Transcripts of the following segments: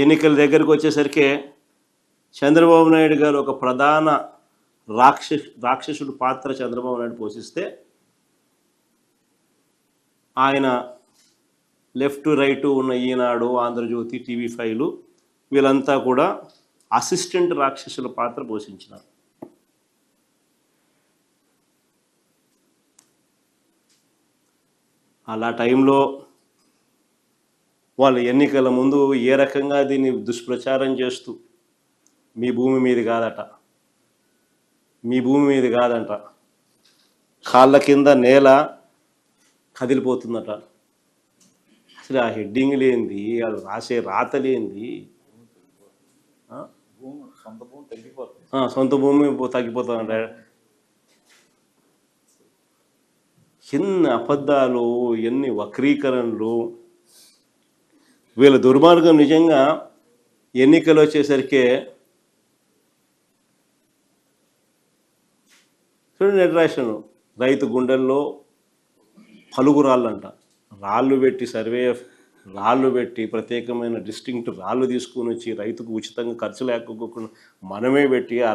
ఎన్నికల దగ్గరికి వచ్చేసరికి చంద్రబాబు నాయుడు గారు ఒక ప్రధాన రాక్షసుడు పాత్ర చంద్రబాబు నాయుడు పోషిస్తే ఆయన లెఫ్ట్ రైటు ఉన్న ఈనాడు, ఆంధ్రజ్యోతి, TV5 వీళ్ళంతా కూడా అసిస్టెంట్ రాక్షసుల పాత్ర పోషించినారు. అలా టైంలో వాళ్ళు ఎన్నికల ముందు ఏ రకంగా దీన్ని దుష్ప్రచారం చేస్తూ మీ భూమి మీది కాదట, మీ భూమి మీది కాదంట, కాళ్ళ కింద నేల కదిలిపోతుందట, అసలు ఆ హెడ్డింగ్ లేనిది, వాళ్ళు రాసే రాత లేనిది, సొంత భూమి తగ్గిపోతుందంట. ఎన్ని అబద్ధాలు, ఎన్ని వక్రీకరణలు, వీళ్ళ దుర్మార్గం నిజంగా. ఎన్నికలు వచ్చేసరికి చూడండి, నెట్రాషన్ రైతు గుండెల్లో పలుగు రాళ్ళంట, రాళ్ళు పెట్టి రాళ్ళు పెట్టి ప్రత్యేకమైన డిస్టింక్ట్ రాళ్ళు తీసుకుని వచ్చి రైతుకు ఉచితంగా ఖర్చు లేకపోకుండా మనమే పెట్టి ఆ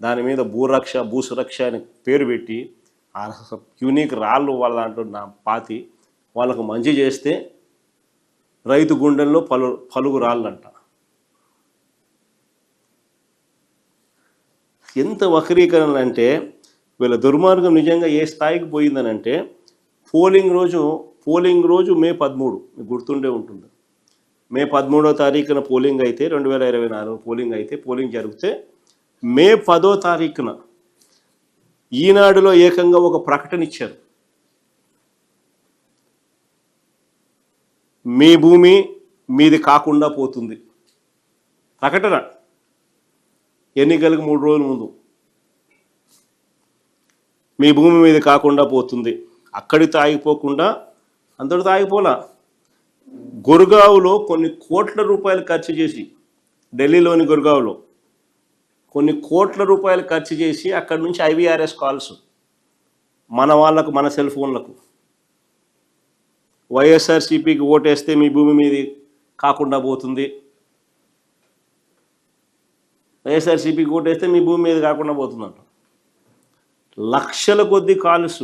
దాని మీద భూసురక్ష అని పేరు పెట్టి ఆ యూనిక్ రాళ్ళు వాళ్ళ దాంట్లో పాతి వాళ్ళకు మంచి చేస్తే రైతు గుండెల్లో పలుగు రాళ్ళంట. ఎంత వక్రీకరణ అంటే వీళ్ళ దుర్మార్గం నిజంగా ఏ స్థాయికి పోయిందనంటే, పోలింగ్ రోజు May 13, మీకు గుర్తుండే ఉంటుంది. May 13వ తారీఖున పోలింగ్ అయితే 2024 పోలింగ్ అయితే, పోలింగ్ జరిగితే May 10వ తారీఖున ఈనాడులో ఏకంగా ఒక ప్రకటన ఇచ్చారు, మీ భూమి మీది కాకుండా పోతుంది. ప్రకటన ఎన్నికలకు 3 రోజుల ముందు, మీ భూమి మీది కాకుండా పోతుంది. అక్కడితో ఆగిపోకుండా అంతటితో ఆగిపోలా, గుర్గావ్లో కొన్ని కోట్ల రూపాయలు ఖర్చు చేసి, ఢిల్లీలోని గుర్గావ్లో కొన్ని కోట్ల రూపాయలు ఖర్చు చేసి అక్కడి నుంచి IVRS కాల్స్ మన వాళ్ళకు, మన సెల్ ఫోన్లకు, వైఎస్ఆర్సీపీకి ఓటేస్తే మీ భూమి మీది కాకుండా పోతుంది, వైఎస్ఆర్సీపీకి ఓటేస్తే మీ భూమి మీద కాకుండా పోతుందంట. లక్షల కొద్ది కాల్స్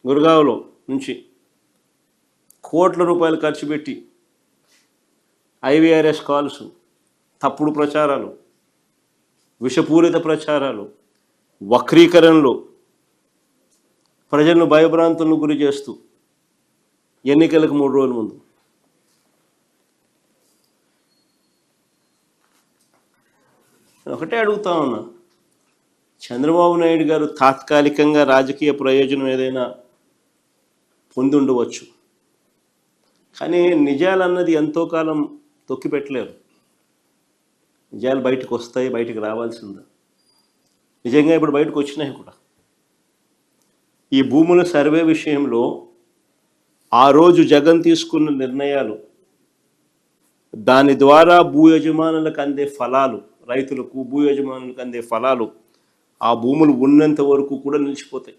గుర్గావ్లో నుంచి కోట్ల రూపాయలు ఖర్చు పెట్టి IVRS కాల్స్, తప్పుడు ప్రచారాలు, విషపూరిత ప్రచారాలు, వక్రీకరణలు, ప్రజలను భయభ్రాంతులను గురి చేస్తూ ఎన్నికలకు 3 రోజుల ముందు. ఒకటే అడుగుతా ఉన్నా, చంద్రబాబు నాయుడు గారు తాత్కాలికంగా రాజకీయ ప్రయోజనం ఏదైనా పొంది ఉండవచ్చు, కానీ నిజాలన్నది ఎంతో కాలం తొక్కిపెట్టలేరు. నిజాలు బయటకు వస్తాయి, బయటకు రావాల్సిందే. నిజంగా ఇప్పుడు బయటకు వచ్చినాయి కూడా. ఈ భూముల సర్వే విషయంలో ఆ రోజు జగన్ తీసుకున్న నిర్ణయాలు, దాని ద్వారా భూ యజమానులకు అందే ఫలాలు, రైతులకు భూ యజమానులకు అందే ఫలాలు ఆ భూములు ఉన్నంత వరకు కూడా నిలిచిపోతాయి.